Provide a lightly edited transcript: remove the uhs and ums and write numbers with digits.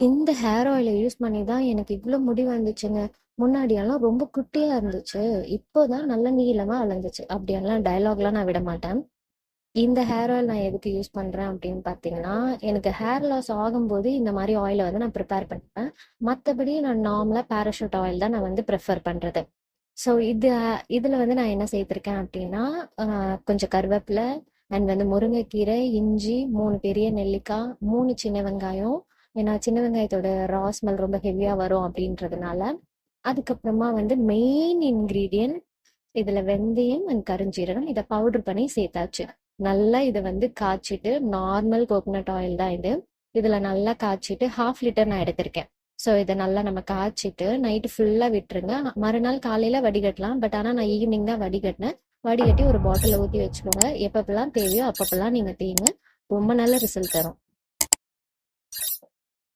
இந்த ஹேர் ஆயிலை யூஸ் பண்ணி தான் எனக்கு இவ்ளோ முடி வந்துச்சுங்க. முன்னாடியெல்லாம் ரொம்ப குட்டியா இருந்துச்சு. இப்போதான் நல்ல நீளமா வளர்ந்துச்சு. அப்படியெல்லாம் டயலாக்லாம் நான் விட மாட்டேன். இந்த ஹேர் ஆயில் நான் எதுக்கு யூஸ் பண்றேன் அப்படின்னு பார்த்தீங்கன்னா, எனக்கு ஹேர் லாஸ் ஆகும்போது இந்த மாரி ஆயில வந்து நான் ப்ரிப்பேர் பண்ணிப்பேன். மத்தபடி நான் நார்மலா பேராஷூட் ஆயில் தான் நான் வந்து ப்ரிஃபர் பண்றது. ஸோ இதுல வந்து நான் என்ன சேர்த்துருக்கேன் அப்படின்னா, கொஞ்சம் கருவேப்பிலை அண்ட் வந்து முருங்கைக்கீரை, இஞ்சி, 3 பெரிய நெல்லிக்காய், 3 சின்ன வெங்காயம். ஏன்னா சின்ன வெங்காயத்தோட ரா ஸ்மெல் ரொம்ப ஹெவியா வரும் அப்படின்றதுனால. அதுக்கப்புறமா வந்து மெயின் இன்கிரீடியன்ட் இதுல வெந்தயம் அண்ட் கருஞ்சீரகம் இதை பவுடர் பண்ணி சேர்த்தாச்சு. நல்லா இதை வந்து காய்ச்சிட்டு, நார்மல் கோகோனட் ஆயில் தான் இது. இதுல நல்லா காய்ச்சிட்டு 1/2 லிட்டர் நான் எடுத்திருக்கேன். ஸோ இதை நல்லா நம்ம காய்ச்சிட்டு நைட்டு ஃபுல்லா விட்டுருங்க. மறுநாள் காலையில வடிகட்டலாம். பட் ஆனா நான் ஈவினிங் தான் வடிகட்டினேன். வடிகட்டி ஒரு பாட்டில் ஊற்றி வச்சுக்கோங்க. எப்பப்பெல்லாம் தேவையோ அப்பப்பெல்லாம் நீங்க தேய்ங்க. ரொம்ப நல்ல ரிசல்ட் தரும்.